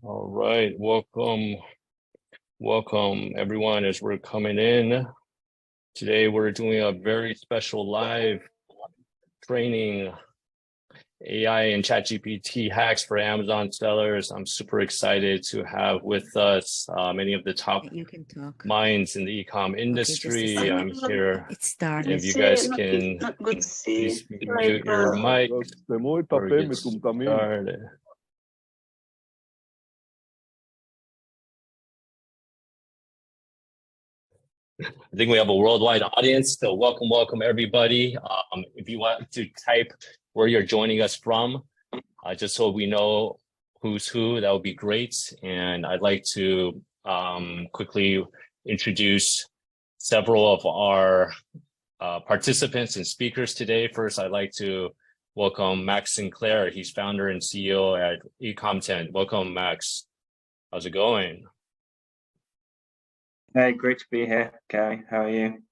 All right, welcome everyone as we're coming in. Today we're doing a very special live training AI and ChatGPT hacks for Amazon sellers. I'm super excited to have with us many of the top minds in the e-com industry. Okay, I'm here. If you guys can please mute your mic before we get started. I think we have a worldwide audience, so welcome everybody. If you want to type where you're joining us from, just so we know who's who, that would be great. And I'd like to quickly introduce several of our participants and speakers today. First, I'd like to welcome Max Sinclair. He's founder and CEO at Ecomtent. Welcome, Max. How's it going? Hey, great to be here, Gary. How are you?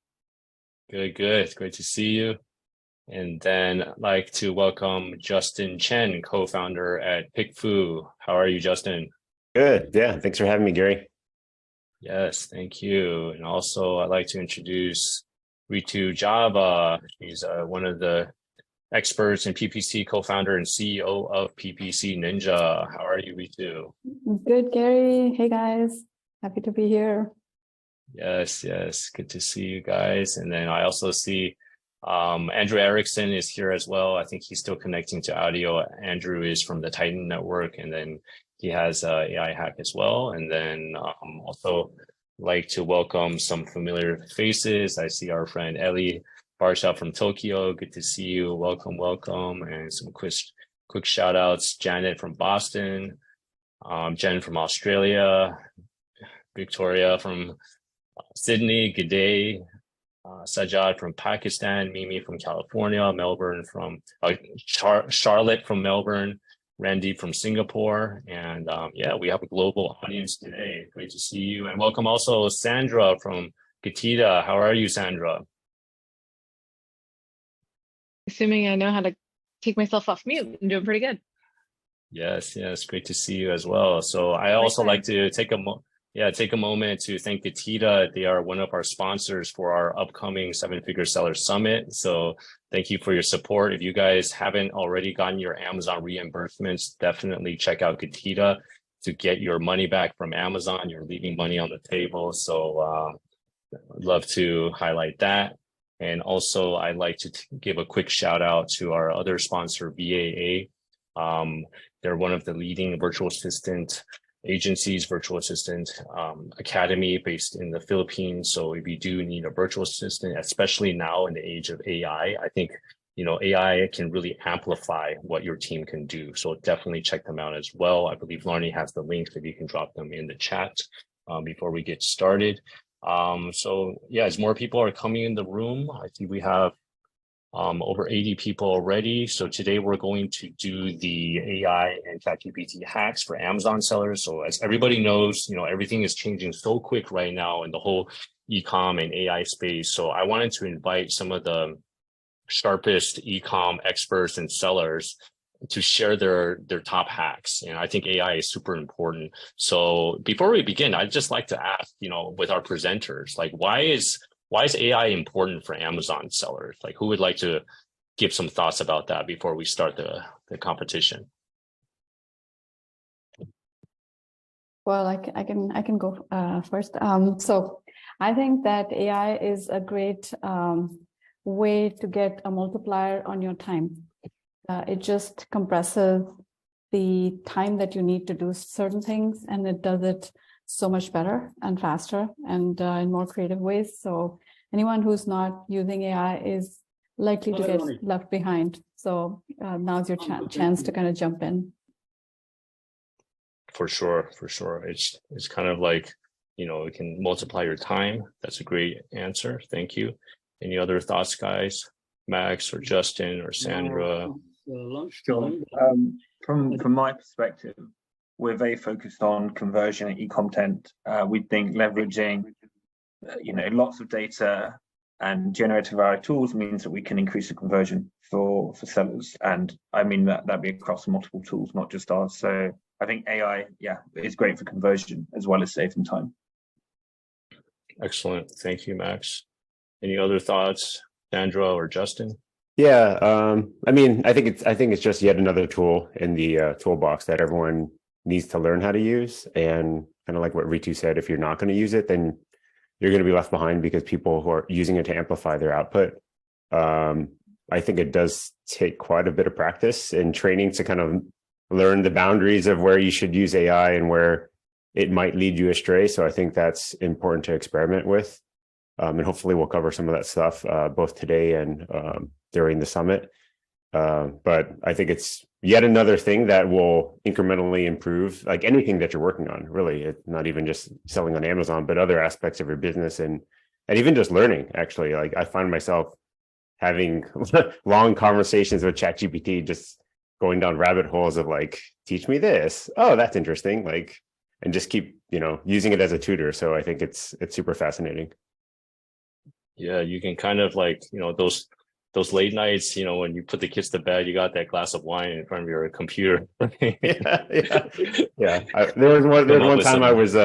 Good. Great to see you. And then I'd like to welcome Justin Chen, co-founder at PickFu. How are you, Justin? Good. Yeah. Thanks for having me, Gary. Yes, thank you. And also I'd like to introduce Ritu Java. He's one of the experts in PPC, co-founder and CEO of PPC Ninja. How are you, Ritu? Good, Gary. Hey, guys. Happy to be here. Yes. Good to see you guys. And then I also see Andrew Erickson is here as well. I think he's still connecting to audio. Andrew is from the Titan Network, and then he has AI hack as well. And then also like to welcome some familiar faces. I see our friend Ellie Barsha from Tokyo. Good to see you. Welcome. And some quick shout outs. Janet from Boston, Jen from Australia, Victoria from Sydney, G'day, Sajad from Pakistan, Mimi from California, Melbourne from Charlotte from Melbourne, Randy from Singapore, and yeah, we have a global audience today. Great to see you, and welcome also Sandra from GETIDA. How are you, Sandra? Assuming I know how to take myself off mute, I'm doing pretty good. Yes, great to see you as well. So I also like to take a moment to thank GETIDA. They are one of our sponsors for our upcoming 7-Figure Seller Summit. So thank you for your support. If you guys haven't already gotten your Amazon reimbursements, definitely check out GETIDA to get your money back from Amazon. You're leaving money on the table. So I'd love to highlight that. And also I'd like to give a quick shout out to our other sponsor, BAA. They're one of the leading virtual assistant agencies, virtual assistant academy based in the Philippines. So if you do need a virtual assistant, especially now in the age of AI, I think AI can really amplify what your team can do. So definitely check them out as well. I believe Larnie has the links if you can drop them in the chat before we get started. So yeah, as more people are coming in the room, I think we have over 80 people already. So today we're going to do the AI and ChatGPT hacks for Amazon sellers. So as everybody knows, everything is changing so quick right now in the whole e-com and AI space. So I wanted to invite some of the sharpest e-com experts and sellers to share their top hacks. And I think AI is super important. So before we begin, I'd just like to ask, with our presenters, like why is AI important for Amazon sellers? Like, who would like to give some thoughts about that before we start the competition? Well, I can go first. So I think that AI is a great way to get a multiplier on your time. It just compresses the time that you need to do certain things, and it does it so much better and faster and in more creative ways. So anyone who's not using AI is likely to get left behind. So now's your chance to kind of jump in. For sure. It's kind of like, it can multiply your time. That's a great answer. Thank you. Any other thoughts, guys? Max or Justin or Sandra? Sure. From my perspective, we're very focused on conversion at Ecomtent. We think leveraging, lots of data and generative AI tools means that we can increase the conversion for sellers. And I mean that'd be across multiple tools, not just ours. So I think AI, is great for conversion as well as saving time. Excellent. Thank you, Max. Any other thoughts, Sandra or Justin? Yeah, I mean, I think it's just yet another tool in the toolbox that everyone needs to learn how to use. And kind of like what Ritu said, if you're not going to use it, then you're going to be left behind because people who are using it to amplify their output. I think it does take quite a bit of practice and training to kind of learn the boundaries of where you should use AI and where it might lead you astray. So I think that's important to experiment with. And hopefully we'll cover some of that stuff both today and during the summit. But I think it's yet another thing that will incrementally improve like anything that you're working on, really. It's not even just selling on Amazon, but other aspects of your business and even just learning, actually. Like I find myself having long conversations with ChatGPT, just going down rabbit holes of like, teach me this. Oh, that's interesting. Like, and just keep, using it as a tutor. So I think it's super fascinating. Yeah, you can kind of like, those late nights, when you put the kids to bed, you got that glass of wine in front of your computer. Yeah. There was one time I was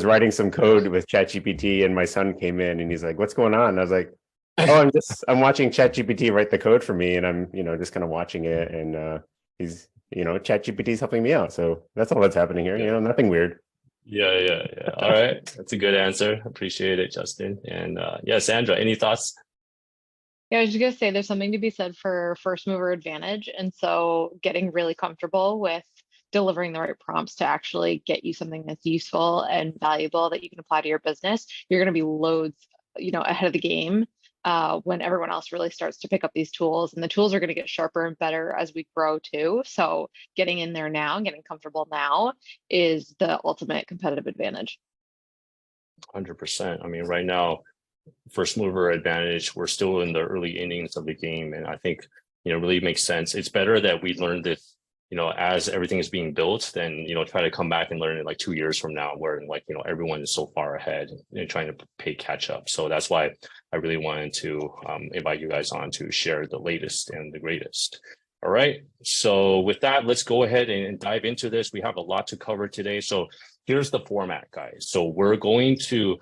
writing some code with ChatGPT and my son came in and he's like, "What's going on?" And I was like, "Oh, I'm watching ChatGPT write the code for me, and I'm, just kind of watching it, and he's, ChatGPT's helping me out." So that's all that's happening here. Nothing weird. Yeah. All right. That's a good answer. Appreciate it, Justin. And Sandra, any thoughts? Yeah, I was just gonna say there's something to be said for first mover advantage. And so getting really comfortable with delivering the right prompts to actually get you something that's useful and valuable that you can apply to your business, you're gonna be loads, ahead of the game when everyone else really starts to pick up these tools. And the tools are gonna get sharper and better as we grow too. So getting in there now, getting comfortable now is the ultimate competitive advantage. 100%. I mean, right now, first mover advantage, we're still in the early innings of the game. And I think, really makes sense. It's better that we learn this, as everything is being built than, try to come back and learn it like 2 years from now where like, everyone is so far ahead and trying to pay catch up. So that's why I really wanted to invite you guys on to share the latest and the greatest. All right. So with that, let's go ahead and dive into this. We have a lot to cover today. So here's the format, guys. So we're going to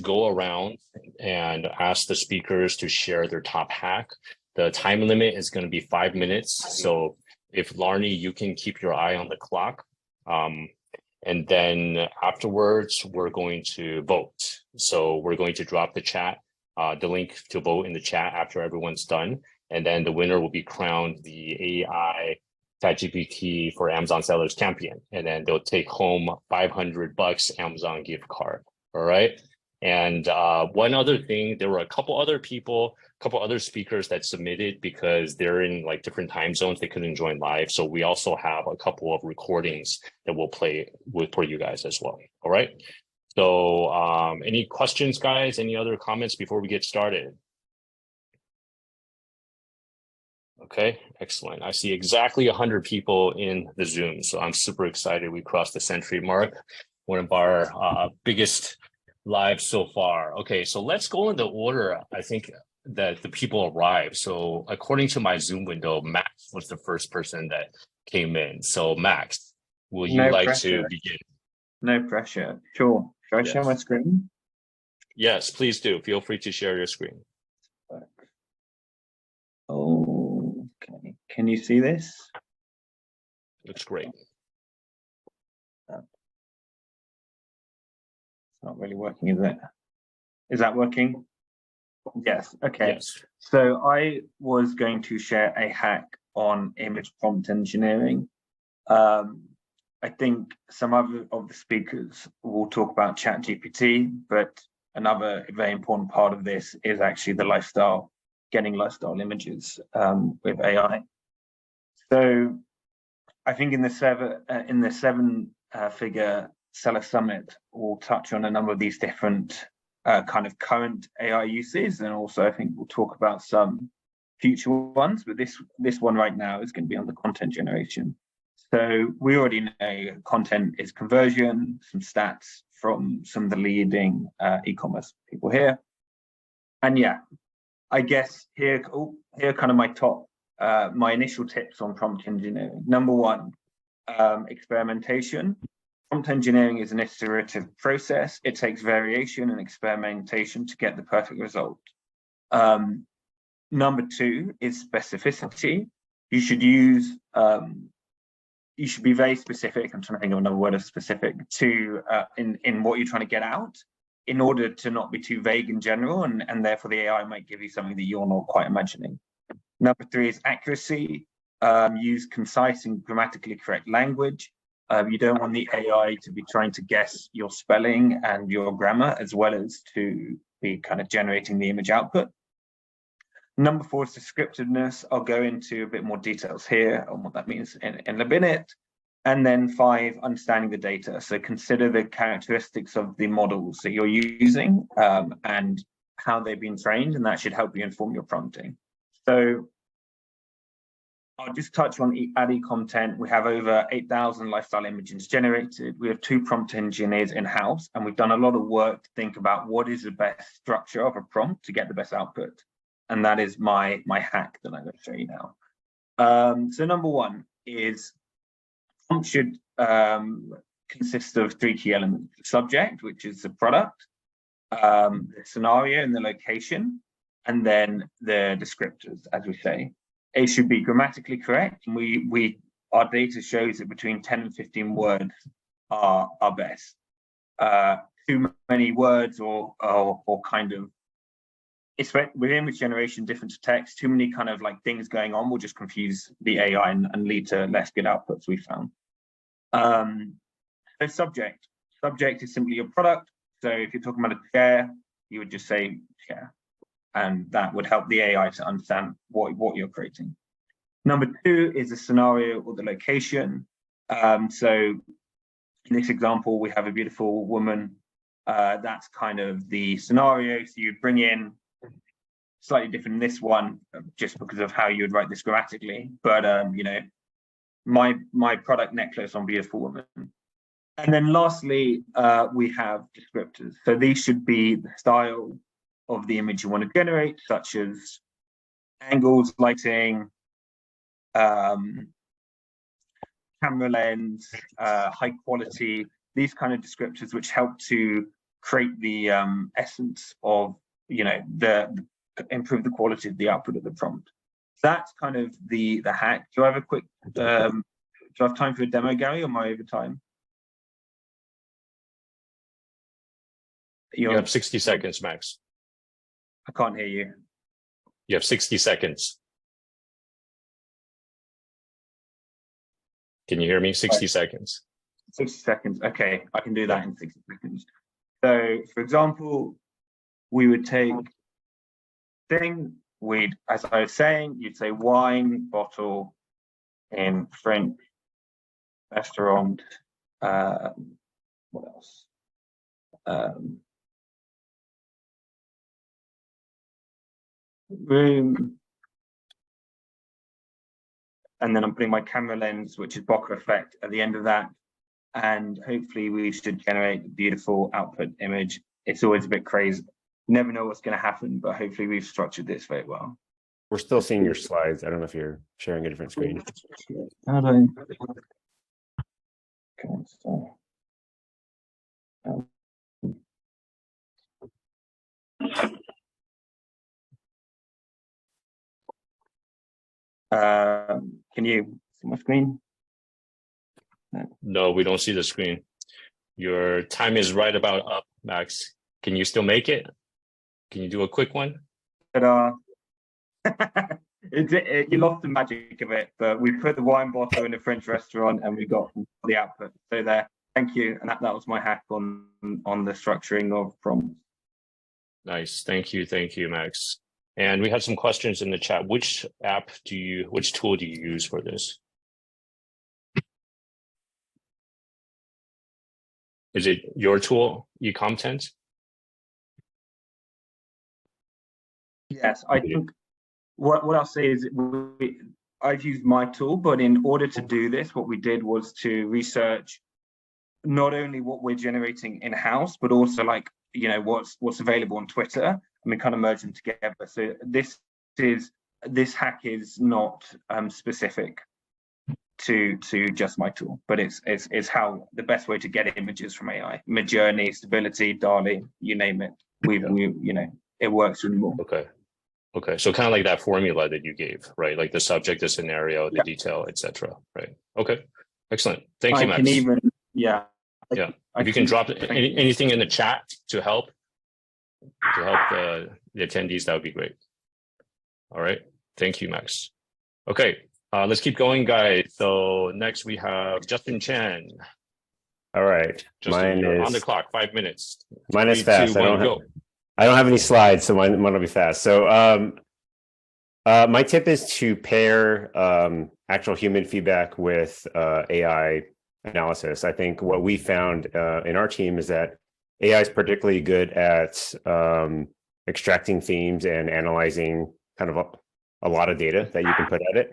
go around and ask the speakers to share their top hack. The time limit is going to be 5 minutes. So if Larnie, you can keep your eye on the clock. And then afterwards, we're going to vote. So we're going to drop the link to vote in the chat after everyone's done. And then the winner will be crowned the AI ChatGPT for Amazon Sellers Champion. And then they'll take home $500 Amazon gift card. All right. And one other thing, there were a couple other speakers that submitted because they're in like different time zones. They couldn't join live. So we also have a couple of recordings that we'll play for you guys as well. All right. So any questions, guys? Any other comments before we get started? Okay, excellent. I see exactly 100 people in the Zoom. So I'm super excited. We crossed the century mark. One of our biggest lives so far. Okay, so let's go in the order. I think that the people arrived. So according to my Zoom window, Max was the first person that came in. So Max, will you like to begin? No pressure. Sure. Should I share my screen? Yes, please do. Feel free to share your screen. Okay. Can you see this? Looks great. It's not really working, is it? Is that working? Yes. Okay. Yes. So I was going to share a hack on image prompt engineering. I think some other of the speakers will talk about ChatGPT, but another very important part of this is actually the getting lifestyle images with AI. So I think in the seven-figure seller summit, we'll touch on a number of these different kind of current AI uses, and also I think we'll talk about some future ones. But this one right now is going to be on the content generation. So we already know content is conversion, some stats from some of the leading e-commerce people here. And yeah, I guess here are kind of my initial tips on prompt engineering. Number one, experimentation. Prompt engineering is an iterative process. It takes variation and experimentation to get the perfect result. Number 2 is specificity. You should use, you should be very specific. I'm trying to think of another word of specific to in what you're trying to get out, in order to not be too vague in general, and therefore the AI might give you something that you're not quite imagining. Number 3 is accuracy. Use concise and grammatically correct language. You don't want the AI to be trying to guess your spelling and your grammar, as well as to be kind of generating the image output. Number 4 is descriptiveness. I'll go into a bit more details here on what that means in a minute. And then 5, understanding the data. So consider the characteristics of the models that you're using and how they've been trained, and that should help you inform your prompting. So I'll just touch on at Ecomtent. We have over 8,000 lifestyle images generated. We have 2 prompt engineers in-house, and we've done a lot of work to think about what is the best structure of a prompt to get the best output. And that is my hack that I'm going to show you now. So number 1 is prompt should consist of 3 key elements: the subject, which is the product, the scenario and the location, and then the descriptors, as we say. It should be grammatically correct, and our data shows that between 10 and 15 words are best. Too many words or kind of, it's with image generation different to text, too many kind of like things going on will just confuse the AI and lead to less good outputs, we found. So subject is simply your product. So if you're talking about a chair, you would just say chair, and that would help the AI to understand what you're creating. Number 2 is the scenario or the location. So in this example, we have a beautiful woman. That's kind of the scenario. So you bring in, slightly different in this one, just because of how you would write this grammatically. But you know, my product necklace on beautiful woman. And then lastly, we have descriptors. So these should be the style of the image you want to generate, such as angles, lighting, camera lens, high quality, these kind of descriptors, which help to create the essence of, you know, improve the quality of the output of the prompt. That's kind of the hack. Do I have a quick, do I have time for a demo, Gary, or am I over time? You have 60 seconds, Max. I can't hear you. You have 60 seconds. Can you hear me? 60 seconds. 60 seconds. Okay, I can do that in 60 seconds. So, for example, we would take thing, as I was saying, you'd say wine bottle in French restaurant. What else? Room. And then I'm putting my camera lens, which is bokeh effect, at the end of that. And hopefully we should generate a beautiful output image. It's always a bit crazy. You never know what's going to happen, but hopefully we've structured this very well. We're still seeing your slides. I don't know if you're sharing a different screen. How do can you see my screen? No, we don't see the screen. Your time is right about up, Max. Can you still make it? Can you do a quick one? But you lost the magic of it, but we put the wine bottle in a French restaurant and we got the output. So there, thank you. And that was my hack on the structuring of prompts. Nice, thank you, Max. And we have some questions in the chat. Which tool do you use for this? Is it your tool, Ecomtent? Yes, I think what I'll say is I've used my tool, but in order to do this, what we did was to research not only what we're generating in-house, but also like, you know, what's available on Twitter, and we kind of merge them together. So this hack is not specific to just my tool, but it's how the best way to get images from AI. Midjourney, Stability, DALL-E, you name it. We you know, it works really well. Okay. So kind of like that formula that you gave, right? Like the subject, the scenario, the detail, etc. Right. Okay. Excellent. Thank you, Max. If you can drop anything in the chat to help the attendees, that would be great. All right. Thank you, Max. Okay. Let's keep going, guys. So next we have Justin Chen. All right. Justin, you're on the clock, 5 minutes. Mine is 3, fast. 2, 1, go. I don't have any slides, so mine will be fast. So my tip is to pair actual human feedback with AI analysis. I think what we found in our team is that AI is particularly good at extracting themes and analyzing kind of a lot of data that you can put at it.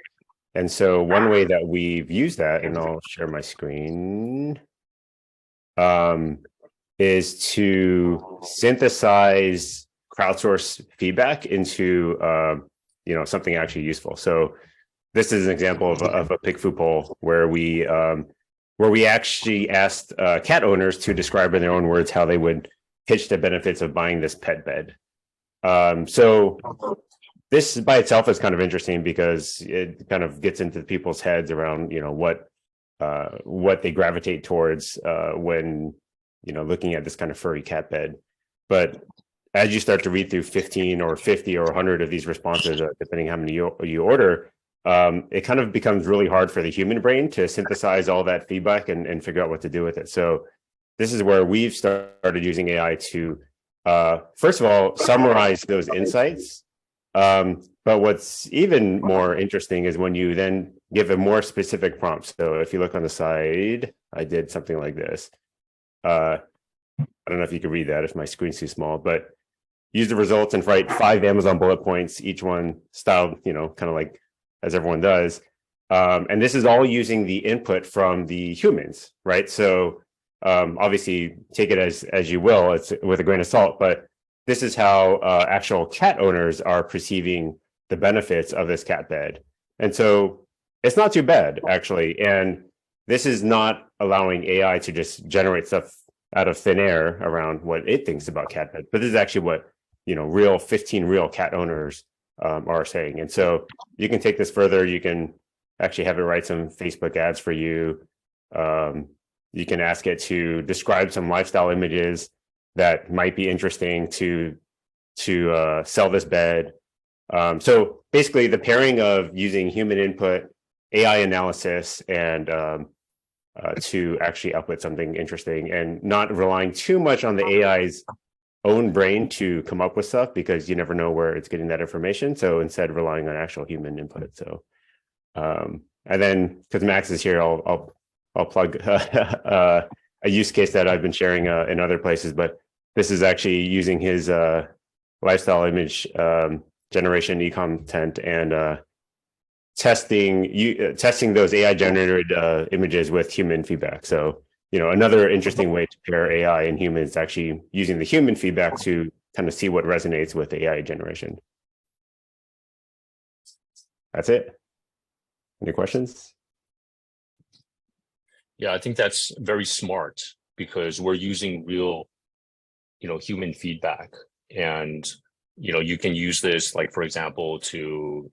And so one way that we've used that, and I'll share my screen, is to synthesize crowdsource feedback into something actually useful. So this is an example of a PickFu poll where we actually asked cat owners to describe in their own words how they would pitch the benefits of buying this pet bed. So this by itself is kind of interesting because it kind of gets into people's heads around what they gravitate towards when looking at this kind of furry cat bed. But as you start to read through 15 or 50 or 100 of these responses, depending how many you order, it kind of becomes really hard for the human brain to synthesize all that feedback and figure out what to do with it. So this is where we've started using AI to, first of all, summarize those insights. But what's even more interesting is when you then give a more specific prompt. So if you look on the side, I did something like this. I don't know if you can read that if my screen's too small, but use the results and write 5 Amazon bullet points, each one styled, kind of like as everyone does. And this is all using the input from the humans, right? So obviously take it as you will, it's with a grain of salt, but this is how actual cat owners are perceiving the benefits of this cat bed. And so it's not too bad, actually. And this is not allowing AI to just generate stuff out of thin air around what it thinks about cat bed, but this is actually what, 15 real cat owners are saying. And so you can take this further. You can actually have it write some Facebook ads for you. You can ask it to describe some lifestyle images that might be interesting to sell this bed. So basically the pairing of using human input, AI analysis, and to actually output something interesting and not relying too much on the AI's own brain to come up with stuff, because you never know where it's getting that information. So instead relying on actual human input. So, and then because Max is here, I'll plug a use case that I've been sharing in other places, but this is actually using his lifestyle image generation Ecomtent and testing those AI generated images with human feedback. So, another interesting way to pair AI and humans, actually using the human feedback to kind of see what resonates with AI generation. That's it. Any questions? Yeah, I think that's very smart because we're using real, human feedback, and you can use this, like, for example, to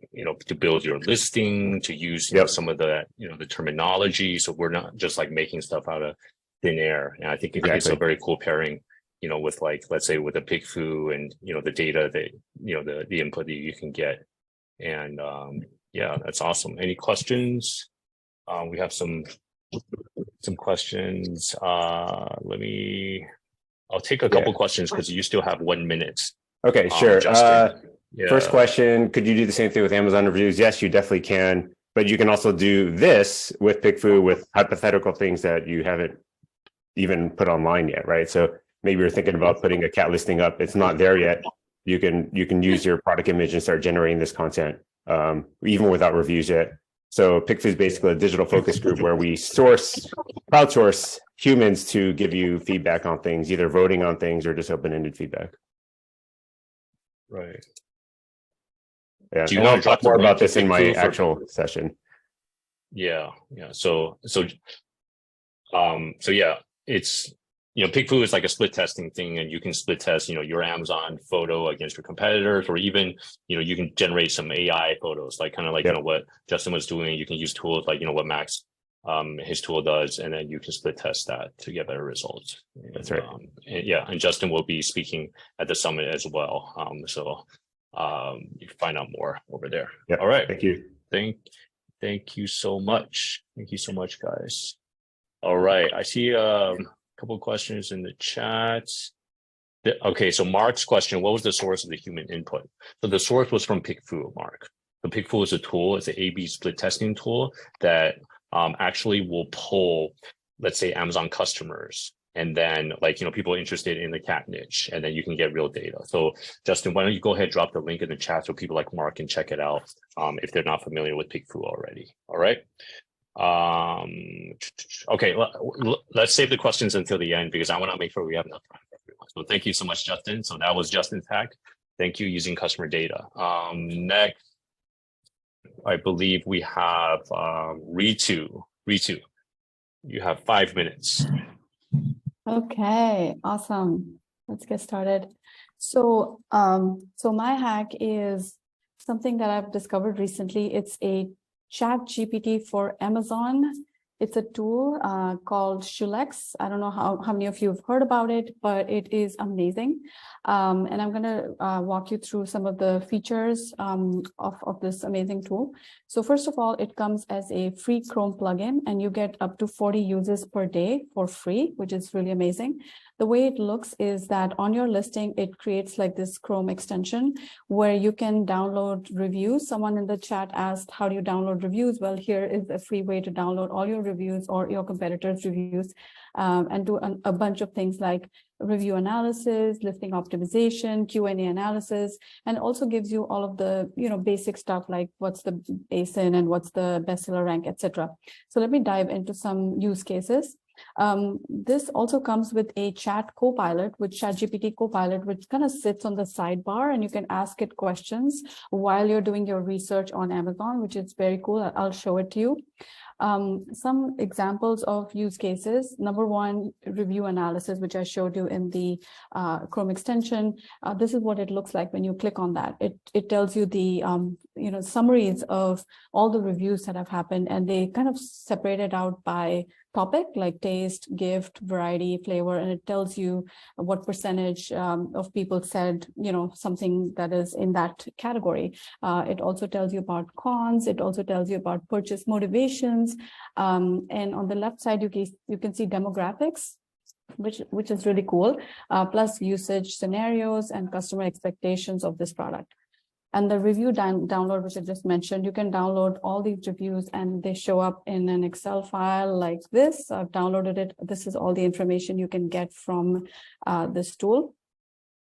build your listing, to use some of the the terminology. So we're not just like making stuff out of thin air. And I think it creates a very cool pairing, with, like, let's say with a PickFu and the data that the input that you can get. And yeah, that's awesome. Any questions? We have some questions. I'll take a couple questions because you still have 1 minute. Okay, sure. Yeah. First question, could you do the same thing with Amazon reviews? Yes, you definitely can. But you can also do this with PickFu with hypothetical things that you haven't even put online yet, right? So maybe you're thinking about putting a cat listing up. It's not there yet. You can use your product image and start generating this content, even without reviews yet. So PickFu is basically a digital focus group where we crowdsource humans to give you feedback on things, either voting on things or just open-ended feedback. Right. Yeah. Do you want to talk more about this in my actual session? Yeah. So yeah, it's, PickFu is like a split testing thing, and you can split test, your Amazon photo against your competitors, or even, you can generate some AI photos, like kind of like, what Justin was doing. You can use tools like, what Max, his tool does, and then you can split test that to get better results. That's right. And Justin will be speaking at the summit as well. So you can find out more over there. Yeah. All right. Thank you. Thank you so much. Thank you so much, guys. All right. I see a couple of questions in the chat. Okay, so Mark's question, what was the source of the human input? So the source was from PickFu, Mark. The PickFu is a tool, it's an A/B split testing tool that actually will pull, let's say, Amazon customers, and then people interested in the cat niche, and then you can get real data. So Justin, why don't you go ahead, drop the link in the chat so people like Mark can check it out if they're not familiar with PickFu already. All right. Okay, let's save the questions until the end because I want to make sure we have enough time for everyone. So thank you so much, Justin. So that was Justin's hack. Thank you, using customer data. Next, I believe we have Ritu. Ritu, you have 5 minutes. Okay, awesome. Let's get started. So, my hack is something that I've discovered recently. It's a ChatGPT for Amazon. It's a tool called Shulex. I don't know how many of you have heard about it, but it is amazing. And I'm going to walk you through some of the features of this amazing tool. So first of all, it comes as a free Chrome plugin, and you get up to 40 uses per day for free, which is really amazing. The way it looks is that on your listing, it creates like this Chrome extension where you can download reviews. Someone in the chat asked, how do you download reviews? Well, here is a free way to download all your reviews or your competitors' reviews and do a bunch of things like review analysis, listing optimization, Q&A analysis, and also gives you all of the basic stuff like what's the ASIN and what's the bestseller rank, etc. So let me dive into some use cases. This also comes with a chat copilot, with ChatGPT copilot, which kind of sits on the sidebar, and you can ask it questions while you're doing your research on Amazon, which is very cool. I'll show it to you. Some examples of use cases. Number one, review analysis, which I showed you in the Chrome extension. This is what it looks like when you click on that. It tells you the summaries of all the reviews that have happened, and they kind of separate it out by topic like taste, gift, variety, flavor, and it tells you what percentage of people said something that is in that category. It also tells you about cons. It also tells you about purchase motivations, and on the left side you can see demographics, which is really cool, plus usage scenarios and customer expectations of this product. And the review download, which I just mentioned, you can download all these reviews and they show up in an Excel file like this. I've downloaded it. This is all the information you can get from this tool.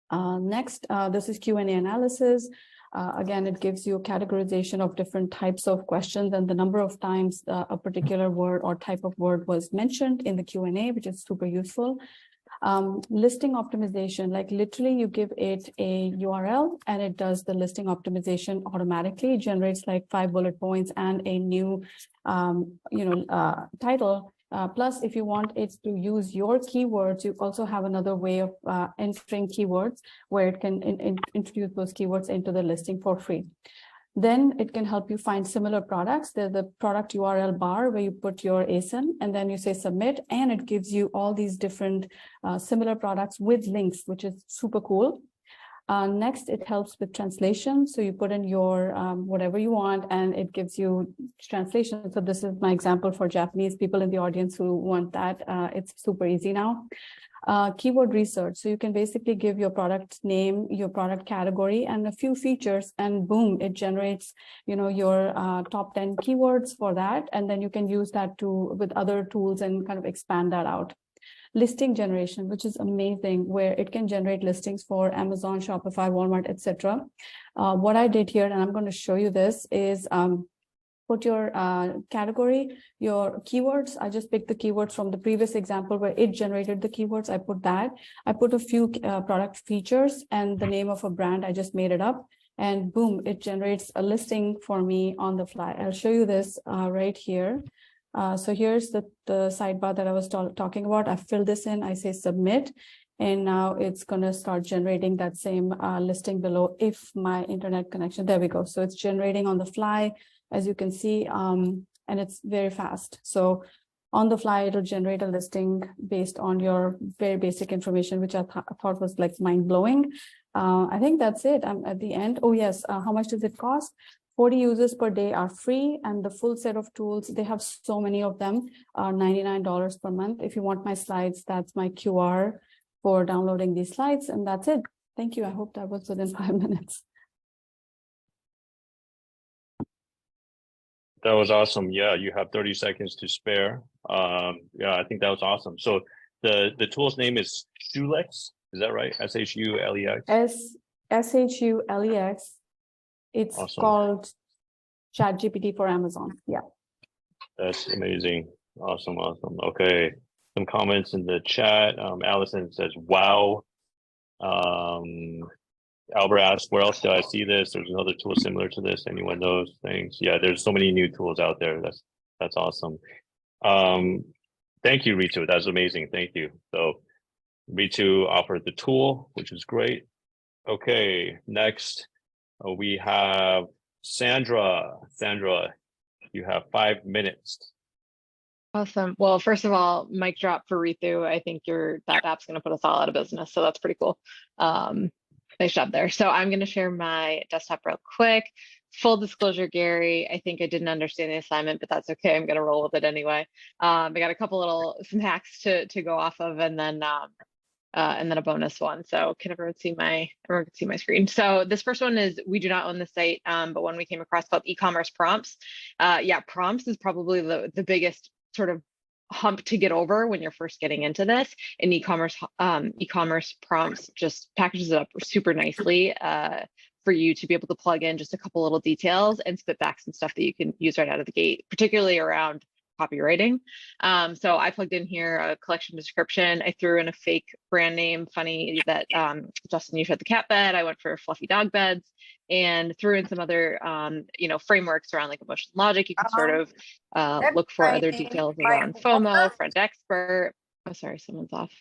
Next, this is Q&A analysis. Again, it gives you a categorization of different types of questions and the number of times a particular word or type of word was mentioned in the Q&A, which is super useful. Listing optimization, like literally you give it a URL and it does the listing optimization automatically. It generates like 5 bullet points and a new title. Plus, if you want it to use your keywords, you also have another way of entering keywords where it can introduce those keywords into the listing for free. Then it can help you find similar products. There's the product URL bar where you put your ASIN and then you say submit, and it gives you all these different similar products with links, which is super cool. Next, it helps with translation. So you put in your whatever you want and it gives you translation. So this is my example for Japanese people in the audience who want that. It's super easy now. Keyword research. So you can basically give your product name, your product category, and a few features, and boom, it generates, your top 10 keywords for that. And then you can use that with other tools and kind of expand that out. Listing generation, which is amazing, where it can generate listings for Amazon, Shopify, Walmart, etc. What I did here, and I'm going to show you this, is put your category, your keywords. I just picked the keywords from the previous example where it generated the keywords. I put that. I put a few product features and the name of a brand. I just made it up. and boom, it generates a listing for me on the fly. I'll show you this right here. So here's the sidebar that I was talking about. I fill this in, I say submit, and now it's going to start generating that same listing below if my internet connection, there we go. So it's generating on the fly, as you can see, and it's very fast. So on the fly, it'll generate a listing based on your very basic information, which I thought was like mind-blowing. I think that's it. I'm at the end. Oh yes, how much does it cost? 40 users per day are free, and the full set of tools, they have so many of them, are $99 per month. If you want my slides, that's my QR for downloading these slides, and that's it. Thank you. I hope that was within 5 minutes. That was awesome. Yeah, you have 30 seconds to spare. Yeah, I think that was awesome. So the tool's name is Shulex. Is that right? Shulex. Shulex. It's Awesome. called ChatGPT for Amazon. Yeah. That's amazing. Awesome. Awesome. Okay. Some comments in the chat. Allison says, wow. Albert asks, where else do I see this? There's another tool similar to this. Anyone knows things? Yeah, there's so many new tools out there. That's awesome. Thank you, Ritu. That's amazing. Thank you. So Ritu offered the tool, which is great. Okay, next we have Sandra. Sandra, you have 5 minutes. Awesome. Well, first of all, mic drop for Ritu. I think that app's going to put us all out of business, so that's pretty cool. Nice job there. So I'm going to share my desktop real quick. Full disclosure, Gary, I think I didn't understand the assignment, but that's okay. I'm going to roll with it anyway. I got a couple some hacks to go off of, and then a bonus one. So can everyone see my screen? So this first one is, we do not own the site, but one we came across called e-commerce prompts. Yeah, prompts is probably the biggest sort of hump to get over when you're first getting into this. And e-commerce prompts just packages it up super nicely for you to be able to plug in just a couple little details and spit back some stuff that you can use right out of the gate, particularly around copywriting. So I plugged in here a collection description. I threw in a fake brand name, funny that Justin, you showed the cat bed. I went for fluffy dog beds, and threw in some other frameworks around like emotional logic. You can sort of look for other details around FOMO, friend expert. Oh, sorry, someone's off.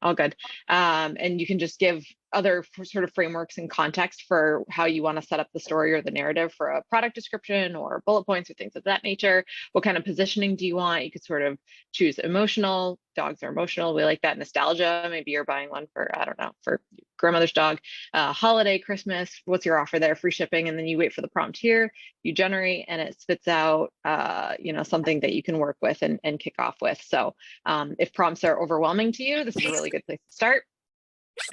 All good. And you can just give other sort of frameworks and context for how you want to set up the story or the narrative for a product description or bullet points or things of that nature. What kind of positioning do you want? You could sort of choose emotional. Dogs are emotional. We like that. Nostalgia. Maybe you're buying one for, I don't know, for grandmother's dog. Holiday, Christmas. What's your offer there? Free shipping. And then you wait for the prompt here. You generate, and it spits out, something that you can work with and kick off with. So if prompts are overwhelming to you, this is a really good place to start.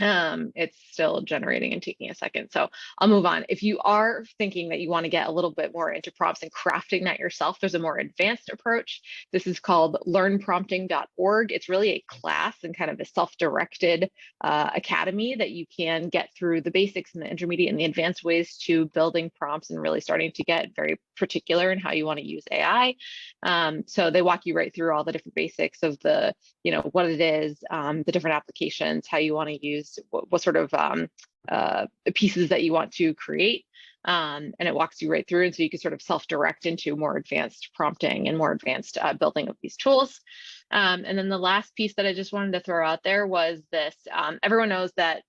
It's still generating and taking a second, so I'll move on. If you are thinking that you want to get a little bit more into prompts and crafting that yourself, there's a more advanced approach. This is called learnprompting.org. It's really a class and kind of a self-directed academy that you can get through the basics and the intermediate and the advanced ways to building prompts and really starting to get very particular in how you want to use AI. So they walk you right through all the different basics of the, what it is, the different applications, how you want to use, what sort of pieces that you want to create. And it walks you right through. And so you can sort of self-direct into more advanced prompting and more advanced building of these tools. And then the last piece that I just wanted to throw out there was this. Everyone knows that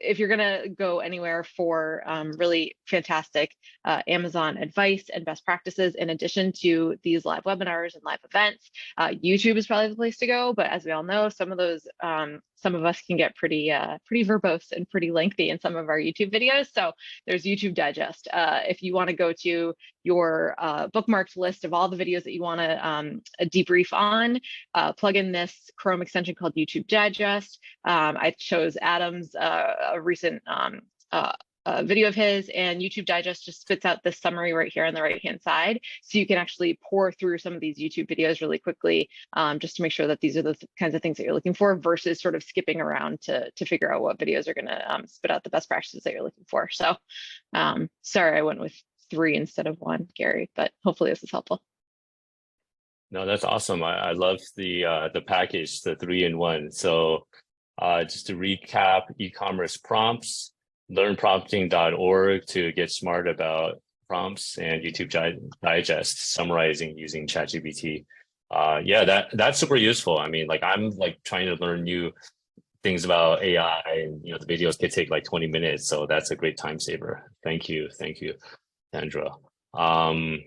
if you're going to go anywhere for really fantastic Amazon advice and best practices, in addition to these live webinars and live events, YouTube is probably the place to go. But as we all know, some of those, some of us can get pretty verbose and pretty lengthy in some of our YouTube videos. So there's YouTube Digest. If you want to go to your bookmarked list of all the videos that you want to debrief on, plug in this Chrome extension called YouTube Digest. I chose Adam's a recent video of his, and YouTube Digest just spits out this summary right here on the right-hand side. So you can actually pour through some of these YouTube videos really quickly, just to make sure that these are the kinds of things that you're looking for, versus sort of skipping around to figure out what videos are going to spit out the best practices that you're looking for. So sorry, I went with 3 instead of 1, Gary, but hopefully this is helpful. No, that's awesome. I love the package, the 3-in-1. So just to recap, e-commerce prompts, learnprompting.org to get smart about prompts, and YouTube Digest summarizing using ChatGPT. Yeah, that's super useful. I mean, like I'm like trying to learn new things about AI, and the videos could take like 20 minutes, so that's a great time saver. Thank you, Sandra. Sure.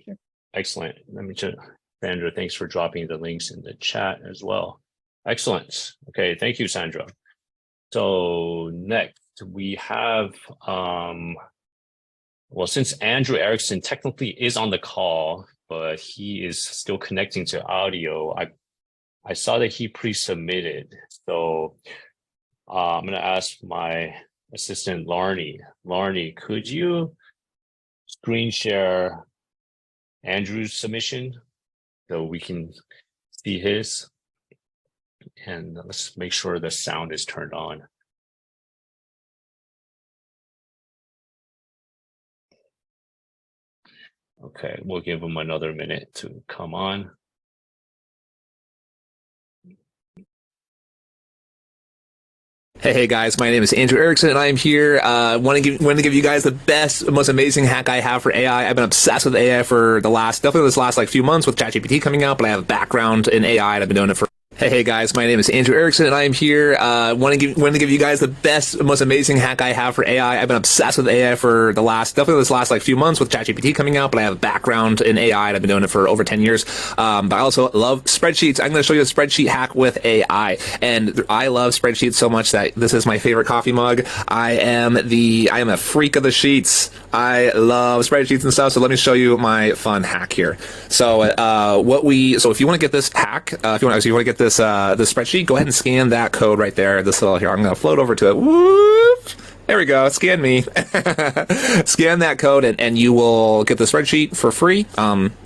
Excellent. Let me just, Sandra, thanks for dropping the links in the chat as well. Excellent. Okay, thank you, Sandra. So next we have, well, since Andrew Erickson technically is on the call, but he is still connecting to audio, I saw that he pre-submitted. So I'm going to ask my assistant, Larnie. Larnie, could you screen share Andrew's submission so we can see his? And let's make sure the sound is turned on. Okay, we'll give him another minute to come on. Hey guys, my name is Andrew Erickson and I'm here. Want to give you guys the best, most amazing hack I have for AI. I've been obsessed with AI for definitely this last like few months with ChatGPT coming out, but I have a background in AI and I've been doing it for. Hey guys, my name is Andrew Erickson and I'm here. Want to give you guys the best, most amazing hack I have for AI. I've been obsessed with AI for definitely this last like few months with ChatGPT coming out, but I have a background in AI and I've been doing it for over 10 years. But I also love spreadsheets. I'm going to show you a spreadsheet hack with AI, and I love spreadsheets so much that this is my favorite coffee mug. I am a freak of the sheets. I love spreadsheets and stuff. So let me show you my fun hack here. So if you want to get this hack, if you want to get this spreadsheet, go ahead and scan that code right there. This little here, I'm going to float over to it. Whoop. There we go. Scan me. Scan that code, and you will get the spreadsheet for free.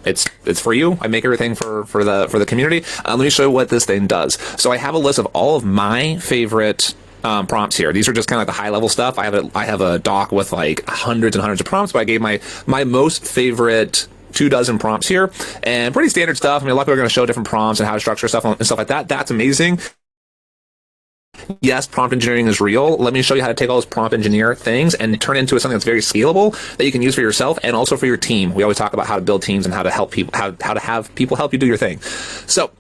It's for you. I make everything for the community. Let me show you what this thing does. So I have a list of all of my favorite prompts here. These are just kind of like the high level stuff. I have a doc with like hundreds and hundreds of prompts, but I gave my most favorite 24 prompts here, and pretty standard stuff. I mean, luckily we're going to show different prompts and how to structure stuff and stuff like that. That's amazing. Yes, prompt engineering is real. Let me show you how to take all those prompt engineer things and turn it into something that's very scalable that you can use for yourself and also for your team. We always talk about how to build teams and how to help people, how to have people help you do your thing. So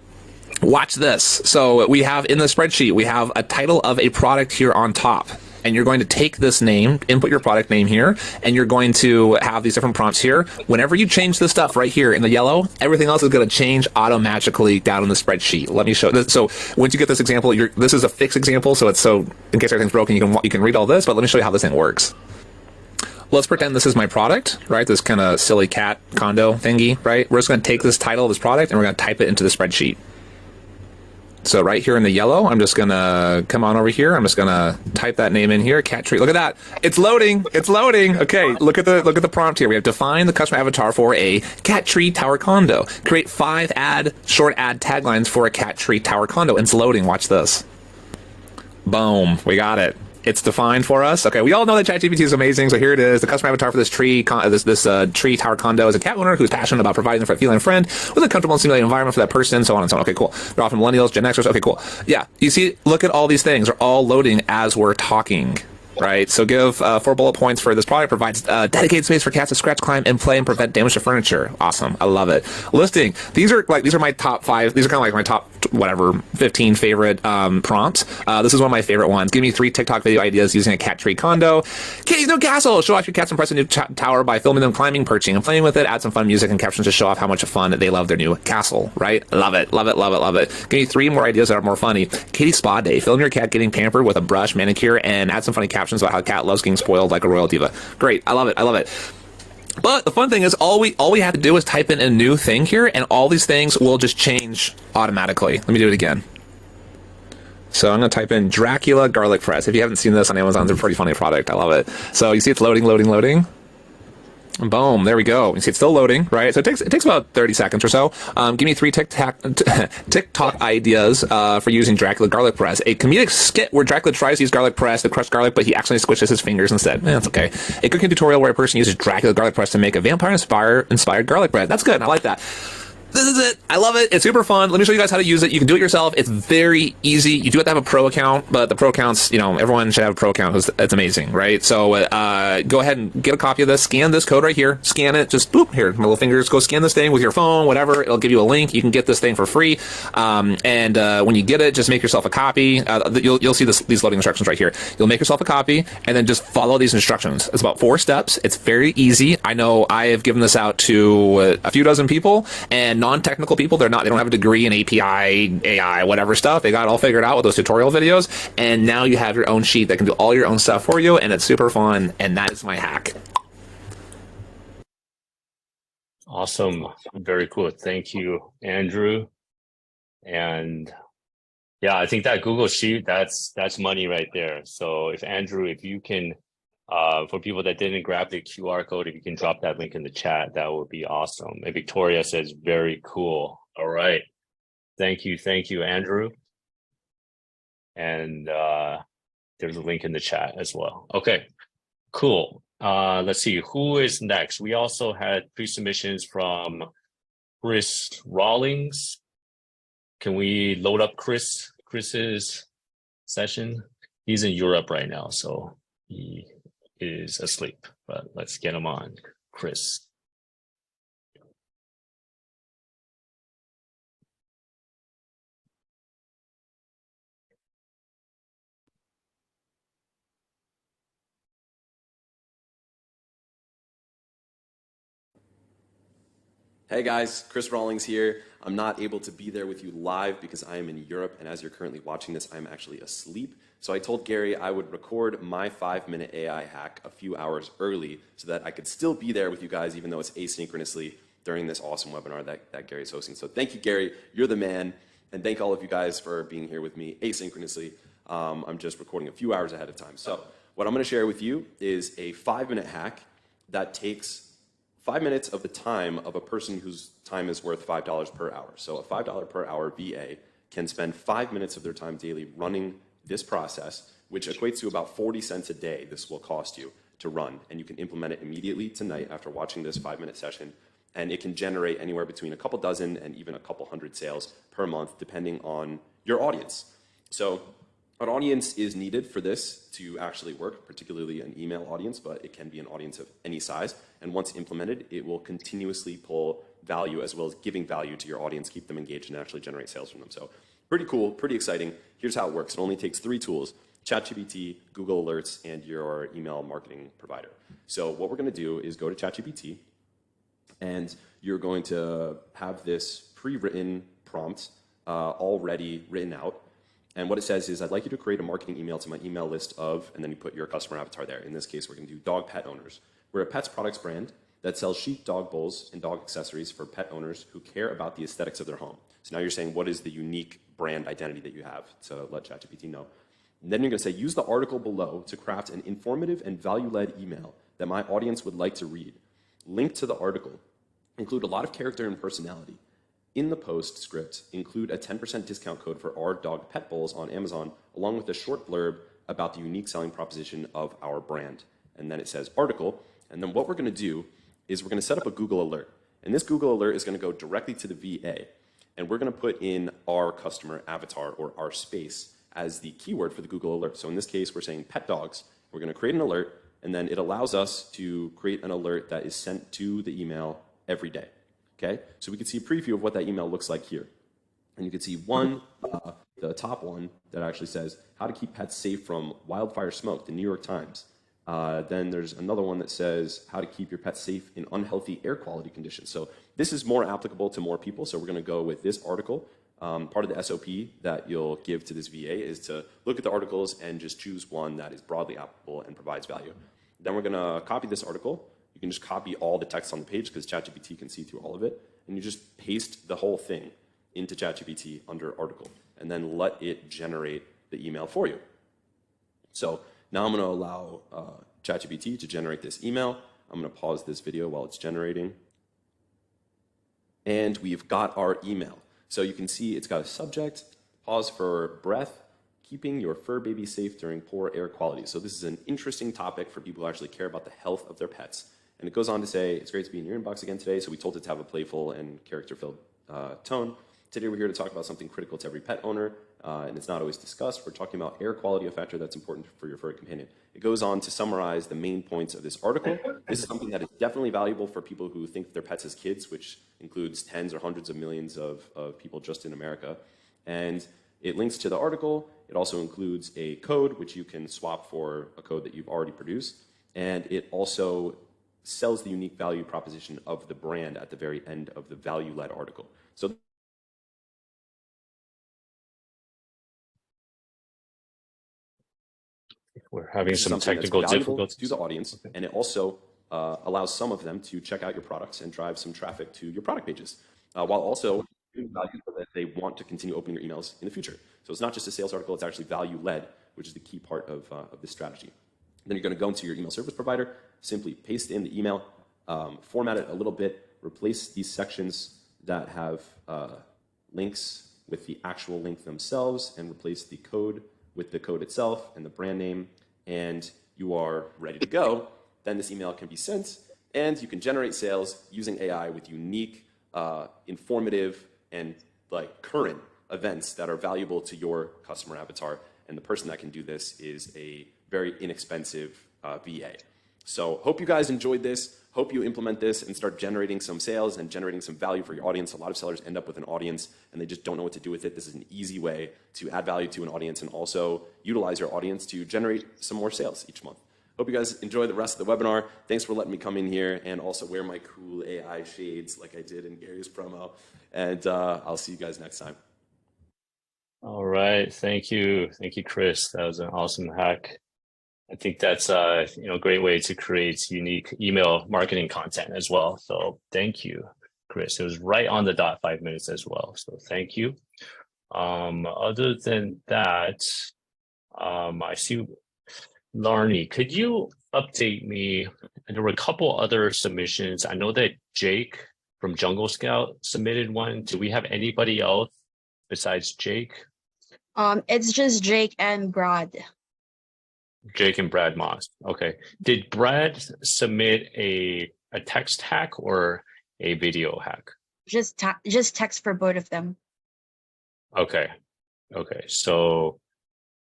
watch this. So we have in the spreadsheet, we have a title of a product here on top. And you're going to take this name, input your product name here, and you're going to have these different prompts here. Whenever you change this stuff right here in the yellow, everything else is going to change automatically down in the spreadsheet. Let me show this. So once you get this example, this is a fixed example, so it's in case everything's broken, you can read all this. But let me show you how this thing works. Let's pretend this is my product, right? This kind of silly cat condo thingy, right? We're just going to take this title of this product and we're going to type it into the spreadsheet. So right here in the yellow, I'm just gonna come on over here. I'm just gonna type that name in here, cat tree. Look at that, it's loading, it's loading. Okay, look at the prompt here. We have define the customer avatar for a cat tree tower condo. Create 5 short ad taglines for a cat tree tower condo. It's loading, watch this. Boom, we got it. It's defined for us. Okay, we all know that ChatGPT is amazing, so here it is. The customer avatar for this tree tree tower condo is a cat owner who's passionate about providing them for a feline friend with a comfortable and stimulating environment for that person, so on and so on. Okay, cool. They're often millennials, Gen Xers. Okay, cool. Yeah, you see, look at all these things. They're all loading as we're talking. Right, so give 4 bullet points for this product. Provides dedicated space for cats to scratch, climb, and play, and prevent damage to furniture. Awesome, I love it. Listing. These are my top 5. These are kind of like my top 15 favorite prompts. This is one of my favorite ones. Give me 3 TikTok video ideas using a cat tree condo. Kitty's new castle. Show off your cat's impressive new tower by filming them climbing, perching, and playing with it. Add some fun music and captions to show off how much fun they love their new castle. Right, love it, love it, love it, love it. Give me 3 more ideas that are more funny. Kitty spa day. Film your cat getting pampered with a brush, manicure, and add some funny captions about how a cat loves getting spoiled like a royal diva. Great, I love it, I love it. But the fun thing is, all we have to do is type in a new thing here, and all these things will just change automatically. Let me do it again. So I'm going to type in Dracula garlic press. If you haven't seen this on Amazon, it's a pretty funny product. I love it. So you see it's loading, loading, loading. Boom, there we go. You see it's still loading, right? So it takes about 30 seconds or so. Give me 3 TikTok ideas for using Dracula garlic press. A comedic skit where Dracula tries to use garlic press to crush garlic, but he accidentally squishes his fingers instead. That's okay. A cooking tutorial where a person uses Dracula garlic press to make a vampire-inspired garlic bread. That's good. I like that. this is it. I love it. It's super fun. Let me show you guys how to use it. You can do it yourself. It's very easy. You do have to have a pro account, but the pro accounts, you know, everyone should have a pro account. It's amazing, right? So go ahead and get a copy of this. Scan this code right here. Scan it. Just boop, here, my little fingers. Go scan this thing with your phone, whatever. It'll give you a link. You can get this thing for free. When you get it, just make yourself a copy. You'll see these loading instructions right here. You'll make yourself a copy and then just follow these instructions. It's about 4 steps. It's very easy. I know I have given this out to a few dozen people, and non-technical people. They don't have a degree in API, AI, whatever stuff. They got it all figured out with those tutorial videos, and now you have your own sheet that can do all your own stuff for you, and it's super fun. And that is my hack. Awesome. Very cool. Thank you, Andrew. And yeah, I think that Google Sheet, that's money right there. So if Andrew, if you can, for people that didn't grab the QR code, if you can drop that link in the chat, that would be awesome. And Victoria says, very cool. All right. Thank you, Andrew. And there's a link in the chat as well. Okay, cool. Let's see, who is next? We also had pre-submissions from Chris Rawlings. Can we load up Chris's session? He's in Europe right now, so he is asleep, but let's get him on. Chris. Hey guys, Chris Rawlings here. I'm not able to be there with you live because I am in Europe, and as you're currently watching this, I'm actually asleep. So I told Gary I would record my 5-minute AI hack a few hours early so that I could still be there with you guys even though it's asynchronously during this awesome webinar that Gary's hosting. So thank you, Gary. You're the man. And thank all of you guys for being here with me asynchronously. I'm just recording a few hours ahead of time. So what I'm going to share with you is a 5-minute hack that takes 5 minutes of the time of a person whose time is worth $5 per hour. So a $5 per hour VA can spend 5 minutes of their time daily running this process, which equates to about 40 cents a day this will cost you to run. And you can implement it immediately tonight after watching this 5-minute session. And it can generate anywhere between a couple dozen and even a couple hundred sales per month, depending on your audience. So an audience is needed for this to actually work, particularly an email audience, but it can be an audience of any size. And once implemented, it will continuously pull value as well as giving value to your audience, keep them engaged, and actually generate sales from them. So pretty cool, pretty exciting. Here's how it works. It only takes 3 tools: ChatGPT, Google Alerts, and your email marketing provider. So what we're going to do is go to ChatGPT, and you're going to have this pre-written prompt already written out. And what it says is, I'd like you to create a marketing email to my email list of, and then you put your customer avatar there. In this case, we're going to do dog pet owners. We're a pets products brand that sells sheep, dog bowls, and dog accessories for pet owners who care about the aesthetics of their home. So now you're saying, what is the unique brand identity that you have to let ChatGPT know? And then you're going to say, use the article below to craft an informative and value-led email that my audience would like to read. Link to the article. Include a lot of character and personality. In the post script, include a 10% discount code for our dog pet bowls on Amazon, along with a short blurb about the unique selling proposition of our brand. And then it says article. And then what we're going to do is we're going to set up a Google alert. And this Google alert is going to go directly to the VA. And we're going to put in our customer avatar or our space as the keyword for the Google alert. So in this case, we're saying pet dogs. We're going to create an alert, and then it allows us to create an alert that is sent to the email every day. Okay, so we can see a preview of what that email looks like here. And you can see one, the top one that actually says how to keep pets safe from wildfire smoke, the New York Times. Then there's another one that says how to keep your pets safe in unhealthy air quality conditions. So this is more applicable to more people. So we're going to go with this article. Part of the SOP that you'll give to this VA is to look at the articles and just choose one that is broadly applicable and provides value. Then we're going to copy this article. You can just copy all the text on the page because ChatGPT can see through all of it. And you just paste the whole thing into ChatGPT under article and then let it generate the email for you. So now I'm going to allow ChatGPT to generate this email. I'm going to pause this video while it's generating. And we've got our email. So you can see it's got a subject, pause for breath, keeping your fur baby safe during poor air quality. So this is an interesting topic for people who actually care about the health of their pets. And it goes on to say, it's great to be in your inbox again today. So we told it to have a playful and character-filled tone. Today we're here to talk about something critical to every pet owner, and it's not always discussed. We're talking about air quality, a factor that's important for your furry companion. It goes on to summarize the main points of this article. This is something that is definitely valuable for people who think of their pets as kids, which includes tens or hundreds of millions of people just in America. And it links to the article. It also includes a code, which you can swap for a code that you've already produced. And it also sells the unique value proposition of the brand at the very end of the value-led article. So we're having some technical difficulties to the audience, and it also allows some of them to check out your products and drive some traffic to your product pages, while also giving value so that they want to continue opening your emails in the future. So it's not just a sales article, it's actually value-led, which is the key part of this strategy. Then you're going to go into your email service provider, simply paste in the email, format it a little bit, replace these sections that have links with the actual link themselves, and replace the code with the code itself and the brand name, and you are ready to go. Then this email can be sent, and you can generate sales using AI with unique, informative, and current events that are valuable to your customer avatar. And the person that can do this is a very inexpensive VA. So hope you guys enjoyed this. Hope you implement this and start generating some sales and generating some value for your audience. A lot of sellers end up with an audience and they just don't know what to do with it. This is an easy way to add value to an audience and also utilize your audience to generate some more sales each month. Hope you guys enjoy the rest of the webinar. Thanks for letting me come in here and also wear my cool AI shades like I did in Gary's promo. And I'll see you guys next time. All right. Thank you. Thank you, Chris. That was an awesome hack. I think that's a great way to create unique email marketing content as well. So thank you, Chris. It was right on the dot 5 minutes as well. So thank you. Other than that, I see Larnie, could you update me? There were a couple other submissions. I know that Jake from Jungle Scout submitted one. Do we have anybody else besides Jake? It's just Jake and Brad. Jake and Brad Moss. Okay. Did Brad submit a text hack or a video hack? Just text for both of them. Okay. Okay. So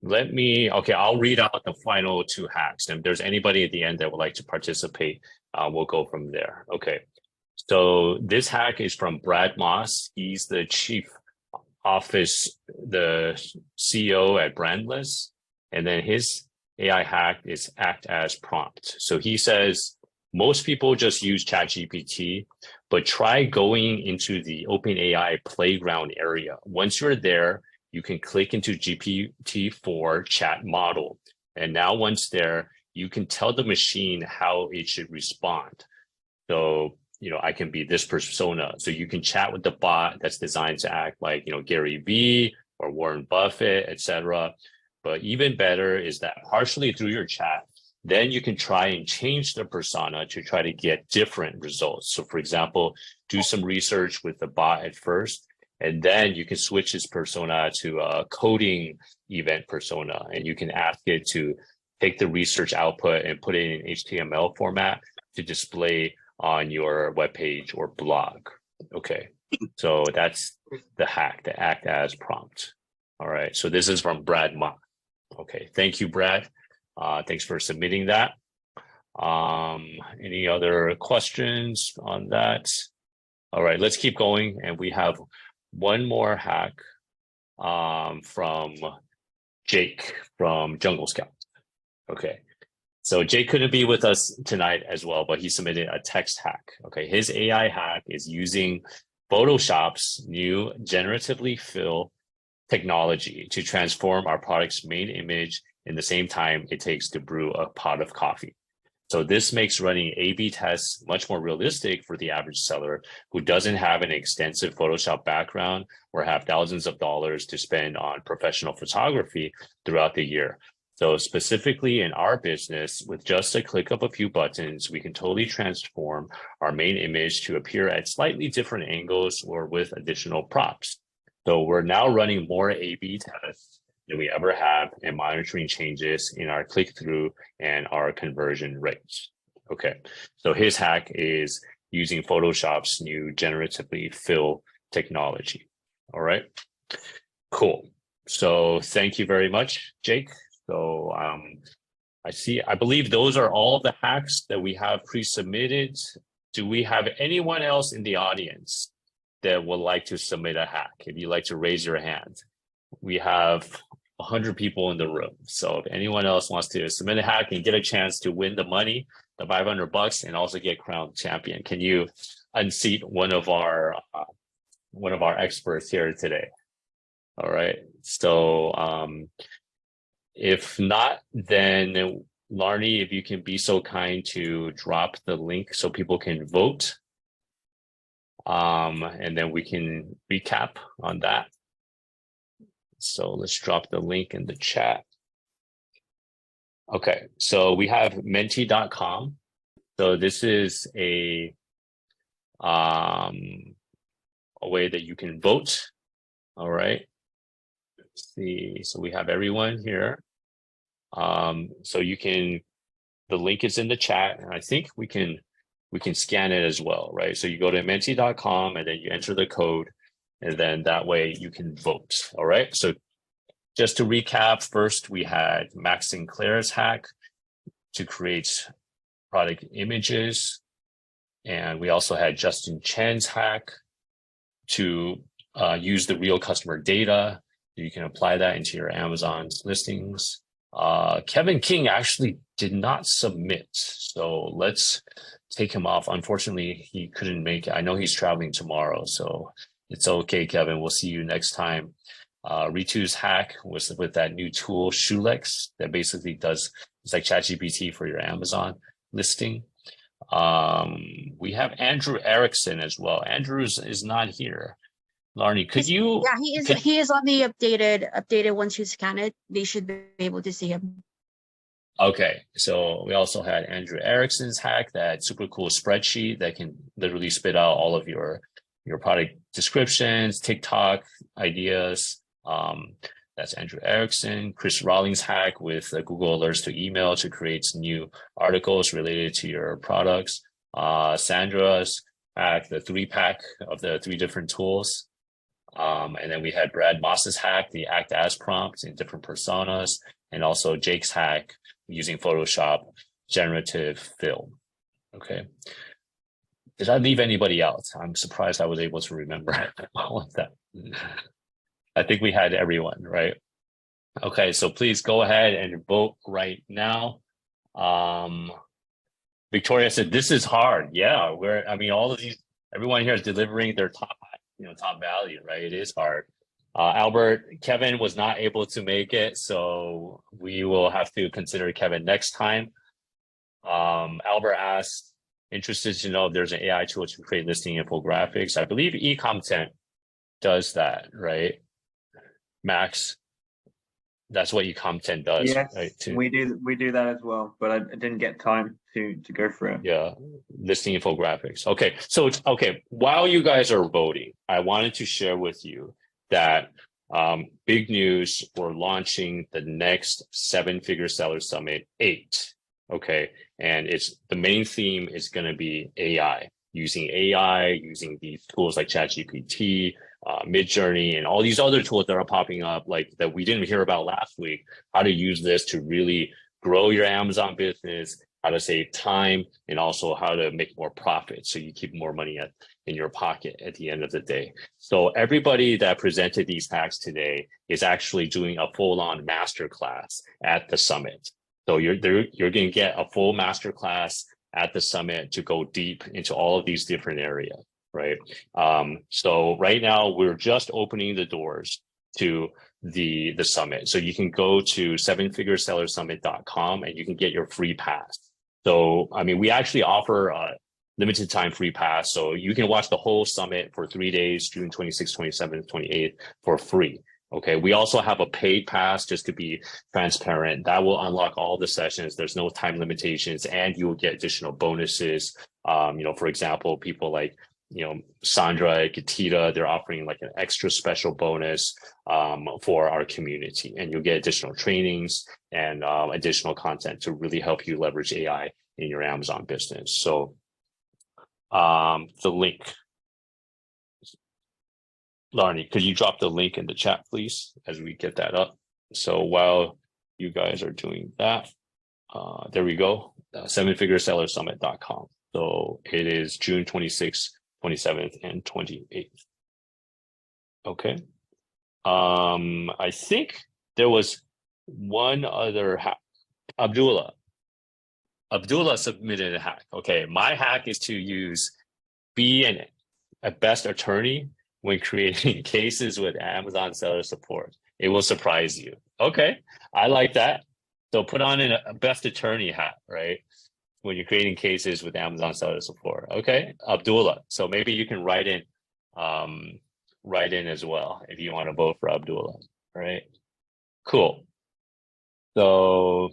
I'll read out the final two hacks. And if there's anybody at the end that would like to participate, we'll go from there. Okay. So this hack is from Brad Moss. He's the chief office, the CEO at Brandless. And then his AI hack is act as prompt. So he says, most people just use ChatGPT, but try going into the OpenAI playground area. Once you're there, you can click into GPT-4 chat model. And now once there, you can tell the machine how it should respond. So, I can be this persona. So you can chat with the bot that's designed to act like, Gary Vee or Warren Buffett, etc. But even better is that partially through your chat, then you can try and change the persona to try to get different results. So for example, do some research with the bot at first, and then you can switch this persona to a coding event persona, and you can ask it to take the research output and put it in HTML format to display on your webpage or blog. Okay, so that's the hack, the act as prompt. All right, so this is from Brad Ma. Okay, thank you, Brad. Thanks for submitting that. Any other questions on that? All right, let's keep going. And we have one more hack from Jake from Jungle Scout. Okay, so Jake couldn't be with us tonight as well, but he submitted a text hack. Okay, his AI hack is using Photoshop's new Generative Fill technology to transform our product's main image in the same time it takes to brew a pot of coffee. So this makes running A/B tests much more realistic for the average seller who doesn't have an extensive Photoshop background or have thousands of dollars to spend on professional photography throughout the year. So specifically in our business, with just a click of a few buttons, we can totally transform our main image to appear at slightly different angles or with additional props. So we're now running more A/B tests than we ever have and monitoring changes in our click-through and our conversion rates. Okay, so his hack is using Photoshop's new Generative Fill technology. All right, cool. So thank you very much, Jake. So I believe those are all the hacks that we have pre-submitted. Do we have anyone else in the audience that would like to submit a hack? If you'd like to raise your hand, we have 100 people in the room. So if anyone else wants to submit a hack and get a chance to win the money, the $500, and also get crowned champion, can you unseat one of our experts here today? All right. So if not, then Larnie, if you can be so kind to drop the link so people can vote. And then we can recap on that. So let's drop the link in the chat. Okay, so we have menti.com. So this is a way that you can vote. All right. Let's see. So we have everyone here. So you can, the link is in the chat, and I think we can scan it as well, right? So you go to menti.com and then you enter the code, and then that way you can vote. All right. So just to recap, first we had Max Sinclair's hack to create product images. And we also had Justin Chen's hack to use the real customer data. You can apply that into your Amazon's listings. Kevin King actually did not submit, so let's take him off. Unfortunately, he couldn't make it. I know he's traveling tomorrow, so it's okay, Kevin. We'll see you next time. Ritu's hack was with that new tool, Shulex, that basically does, it's like ChatGPT for your Amazon listing. We have Andrew Erickson as well. Andrew is not here. Larnie, could you? Yeah, he is on the updated once you scan it, they should be able to see him. Okay, so we also had Andrew Erickson's hack, that super cool spreadsheet that can literally spit out all of your product descriptions, TikTok ideas. That's Andrew Erickson. Chris Rawlings hack with Google Alerts to email to create new articles related to your products. Sandra's hack, the 3-pack of the 3 different tools. And then we had Brad Moss's hack, the act as prompt in different personas, and also Jake's hack using Photoshop, Generative Fill. Okay. Did I leave anybody out? I'm surprised I was able to remember all of that. I think we had everyone, right? Okay, so please go ahead and vote right now. Victoria said, this is hard. Yeah, I mean, all of these, everyone here is delivering their top value, right? It is hard. Albert, Kevin was not able to make it, so we will have to consider Kevin next time. Albert asked, interested to know if there's an AI tool to create listing infographics. I believe Ecomtent does that, right? Max, that's what Ecomtent does. Yes, right? we do that as well, but I didn't get time to go through it. Yeah, listing infographics. Okay, so while you guys are voting, I wanted to share with you that big news, we're launching the next 7-Figure Seller Summit 8. Okay, and the main theme is going to be AI, using these tools like ChatGPT, Midjourney, and all these other tools that are popping up, like that we didn't hear about last week. How to use this to really grow your Amazon business, how to save time, and also how to make more profit so you keep more money in your pocket at the end of the day. So everybody that presented these hacks today is actually doing a full-on masterclass at the summit. So you're going to get a full masterclass at the summit to go deep into all of these different areas, right? So right now we're just opening the doors to the summit. So you can go to 7figuresellersummit.com and you can get your free pass. So, I mean, we actually offer a limited time free pass. So you can watch the whole summit for 3 days, June 26th, 27th, 28th for free. Okay, we also have a paid pass just to be transparent. That will unlock all the sessions. There's no time limitations, and you will get additional bonuses. For example, people like, Sandra at GETIDA, they're offering like an extra special bonus for our community, and you'll get additional trainings and additional content to really help you leverage AI in your Amazon business. So the link Larnie, could you drop the link in the chat, please, as we get that up? So while you guys are doing that, there we go, sevenfiguresellersummit.com. So it is June 26th, 27th, and 28th. Okay. I think there was one other hack. Abdullah submitted a hack. Okay, my hack is to be a best attorney when creating cases with Amazon seller support. It will surprise you. Okay, I like that. So put on a best attorney hat, right? When you're creating cases with Amazon seller support. Okay, Abdullah. So maybe you can write in as well if you want to vote for Abdullah, right? Cool. So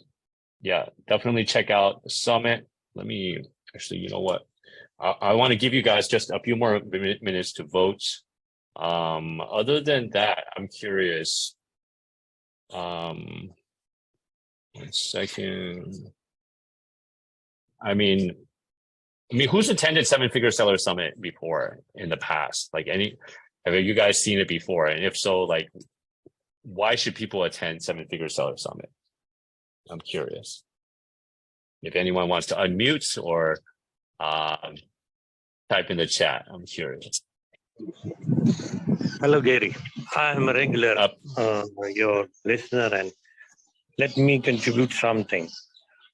yeah, definitely check out the summit. Let me actually, you know what? I want to give you guys just a few more minutes to vote. Other than that, I'm curious. 1 second. I mean, who's attended Seven Figure Seller Summit before in the past? Like have you guys seen it before? And if so, like, why should people attend Seven Figure Seller Summit? I'm curious. If anyone wants to unmute or type in the chat, I'm curious. Hello, Gary. I'm a regular your listener, and let me contribute something.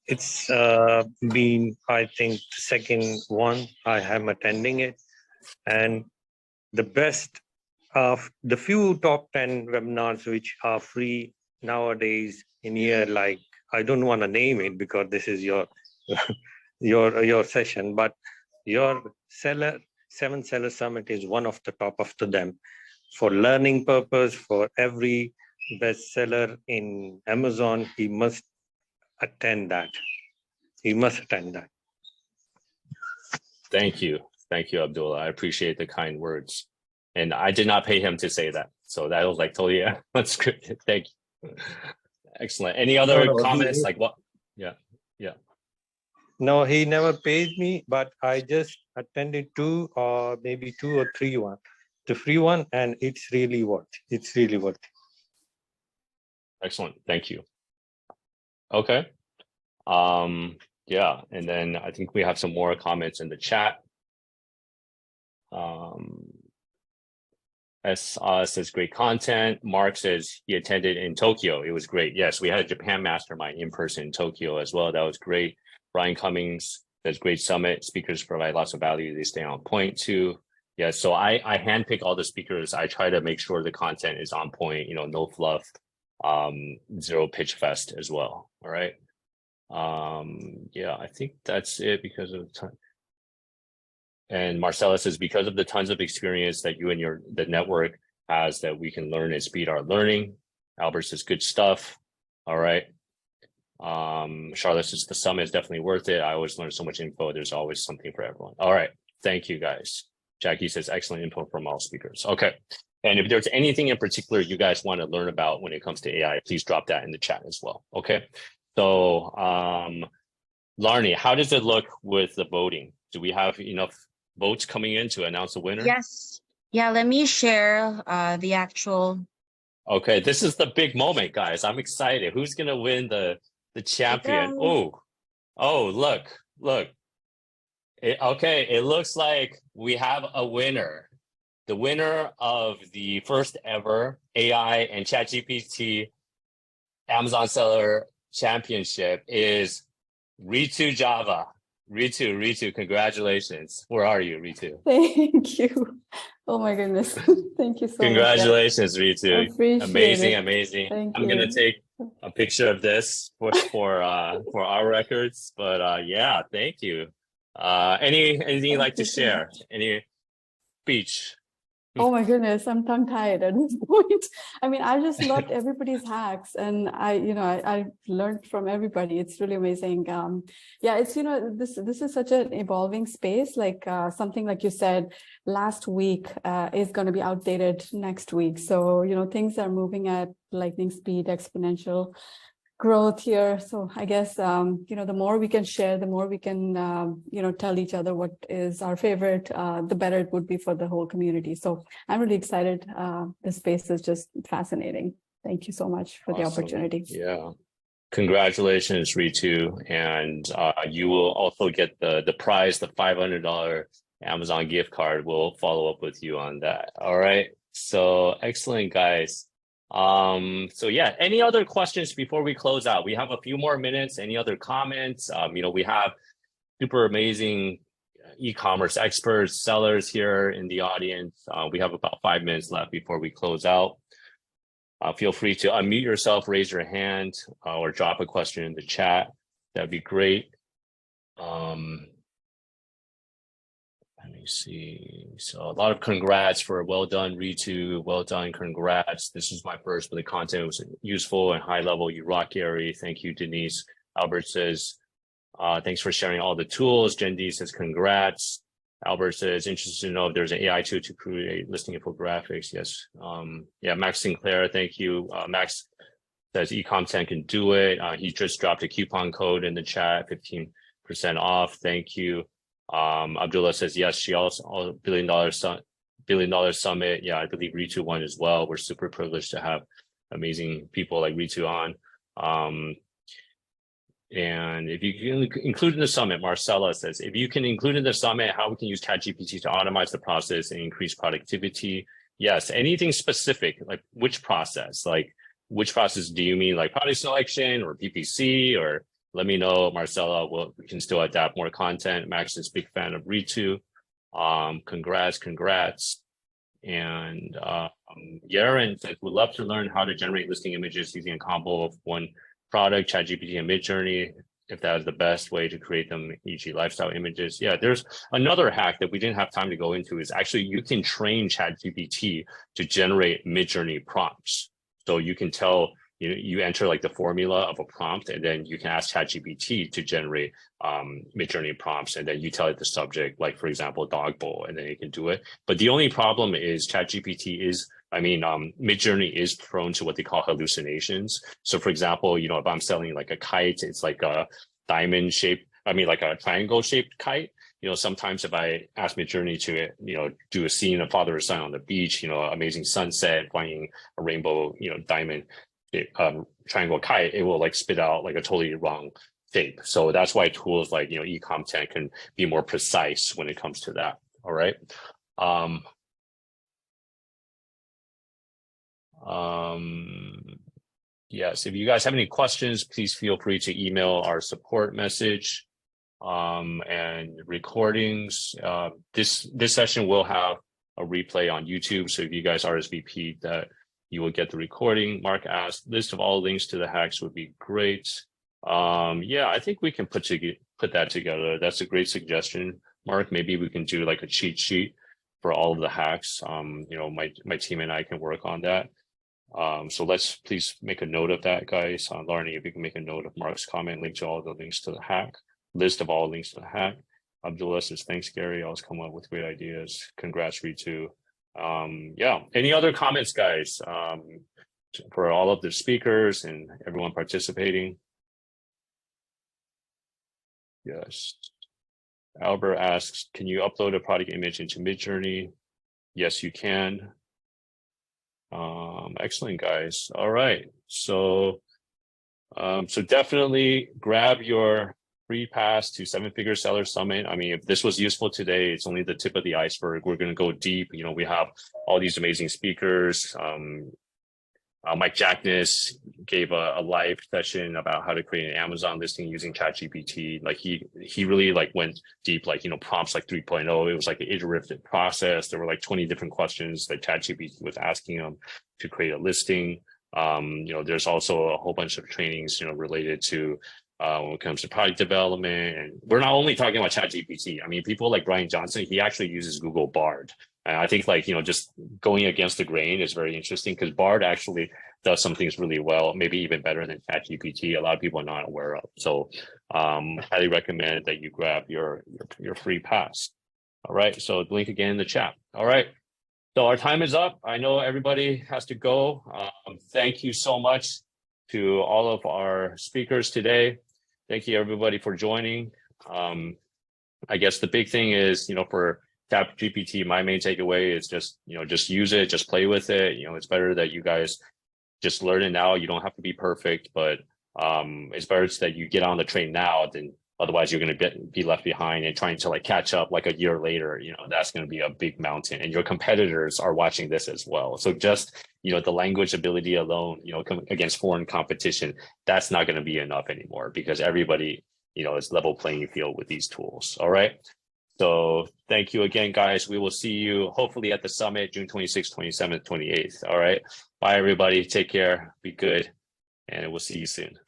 It's been, I think, the second one I am attending it, and the best of the few top 10 webinars which are free nowadays in here, like, I don't want to name it because this is your your session, but your Seven Seller Summit is one of the top of them for learning purpose. For every bestseller in Amazon, he must attend that. He must attend that. Thank you, Abdullah. I appreciate the kind words, and I did not pay him to say that, so that was like totally unscripted. Thank you. Excellent. Any other comments? Like what? Yeah. No, he never pays me, but I just attended two or three one, the free one, and it's really worth it. It's really worth it. Excellent. Thank you. Okay. Yeah, and then I think we have some more comments in the chat. Says great content. Mark says he attended in Tokyo. It was great. Yes, we had a Japan mastermind in person in Tokyo as well. That was great. Brian Cummings says great summit. Speakers provide lots of value. They stay on point too. Yeah, so I handpick all the speakers. I try to make sure the content is on point, no fluff, zero pitch fest as well. All right. Yeah, I think that's it because of time. And Marcella says, because of the tons of experience that you and the network has, that we can learn and speed our learning. Albert says, good stuff. All right. Charlotte says, the summit is definitely worth it. I always learn so much info. There's always something for everyone. All right. Thank you, guys. Jackie says, excellent info from all speakers. Okay. And if there's anything in particular you guys want to learn about when it comes to AI, please drop that in the chat as well. Okay. So, Larnie, how does it look with the voting? Do we have enough votes coming in to announce the winner? Yes. Yeah, let me share the actual. Okay, this is the big moment, guys. I'm excited. Who's gonna win the champion? Oh, look. Okay, it looks like we have a winner. The winner of the first ever AI and ChatGPT Amazon Seller Championship is Ritu Java. Ritu, congratulations. Where are you, Ritu? Thank you. Oh my goodness. Thank you so Congratulations, much. Ritu. Amazing. Thank I'm you. gonna take a picture of this for our records. But yeah, thank you. Anything you'd like to share? Any speech? Oh my goodness, I'm tongue-tied at this point. I mean, I just loved everybody's hacks, and I learned from everybody. It's really amazing. Yeah, it's this is such an evolving space. Like something like you said last week is going to be outdated next week. So things are moving at lightning speed, exponential growth here. So I guess, the more we can share, the more we can, tell each other what is our favorite, the better it would be for the whole community. So I'm really excited. This space is just fascinating. Thank you so much for the opportunity. Yeah. Congratulations, Ritu. And you will also get the prize, the $500 Amazon gift card. We'll follow up with you on that. All right. So excellent, guys. So yeah, any other questions before we close out? We have a few more minutes. Any other comments? We have super amazing e-commerce experts, sellers here in the audience. We have about 5 minutes left before we close out. Feel free to unmute yourself, raise your hand, or drop a question in the chat. That'd be great. Let me see. So a lot of congrats for well done, Ritu. Well done, congrats. This is my first, but the content was useful and high level. You rock, Gary. Thank you, Denise. Albert says, thanks for sharing all the tools. Jen D says, congrats. Albert says, interested to know if there's an AI tool to create listing infographics. Yes. Yeah, Max Sinclair, thank you. Max says Ecomtent can do it. He just dropped a coupon code in the chat, 15% off. Thank you. Abdullah says, yes, she also $1 billion summit. Yeah, I believe Ritu won as well. We're super privileged to have amazing people like Ritu on. And if you can include in the summit, Marcella says, if you can include in the summit how we can use ChatGPT to automate the process and increase productivity. Yes, anything specific, like which process? Like which process do you mean, like product selection or PPC? Or let me know, Marcella, we can still adapt more content. Max is a big fan of Ritu. Congrats. And Yaren says, would love to learn how to generate listing images using a combo of one product, ChatGPT and Midjourney, if that is the best way to create them, e.g. lifestyle images. Yeah, there's another hack that we didn't have time to go into is actually you can train ChatGPT to generate Midjourney prompts. So you can tell, you enter like the formula of a prompt, and then you can ask ChatGPT to generate Midjourney prompts, and then you tell it the subject, like for example, dog bowl, and then it can do it. But the only problem is ChatGPT is, Midjourney is prone to what they call hallucinations. So for example, if I'm selling like a kite, it's like a diamond shaped, like a triangle shaped kite. Sometimes if I ask Midjourney to, do a scene of father and son on the beach, amazing sunset, flying a rainbow, diamond triangle kite, it will like spit out like a totally wrong shape. So that's why tools like, Ecomtent can be more precise when it comes to that. All right. Yes, if you guys have any questions, please feel free to email our support message and recordings. This session will have a replay on YouTube. So if you guys RSVP that, you will get the recording. Mark asked, list of all links to the hacks would be great. Yeah, I think we can put that together. That's a great suggestion, Mark. Maybe we can do like a cheat sheet for all of the hacks. My team and I can work on that. So let's please make a note of that, guys. Larnie, if you can make a note of Mark's comment, link to all the links to the hack, list of all links to the hack. Abdullah says, thanks, Gary. Always come up with great ideas. Congrats, Ritu. Yeah, any other comments, guys, for all of the speakers and everyone participating? Yes. Albert asks, can you upload a product image into Midjourney? Yes, you can. Excellent, guys. All right. So definitely grab your free pass to 7-Figure Seller Summit. If this was useful today, it's only the tip of the iceberg. We're going to go deep. We have all these amazing speakers. Mike Jackness gave a live session about how to create an Amazon listing using ChatGPT. Like he really like went deep, like, prompts like 3.0. It was like an iterative process. There were like 20 different questions that ChatGPT was asking him to create a listing. There's also a whole bunch of trainings, related to when it comes to product development. And we're not only talking about ChatGPT. People like Brian Johnson, he actually uses Google Bard. And I think just going against the grain is very interesting because Bard actually does some things really well, maybe even better than ChatGPT. A lot of people are not aware of. So highly recommend that you grab your free pass. All right. So the link again in the chat. All right. So our time is up. I know everybody has to go. Thank you so much to all of our speakers today. Thank you everybody for joining. I guess the big thing is, for ChatGPT, my main takeaway is just, just use it, just play with it. It's better that you guys just learn it now. You don't have to be perfect, but it's better that you get on the train now than otherwise you're going to be left behind and trying to like catch up like a year later. That's going to be a big mountain, and your competitors are watching this as well. So just, the language ability alone, against foreign competition, that's not going to be enough anymore, because everybody, is level playing field with these tools. All right. So thank you again, guys. We will see you hopefully at the summit, June 26th, 27th, 28th. All right. Bye, everybody. Take care. Be good. And we'll see you soon.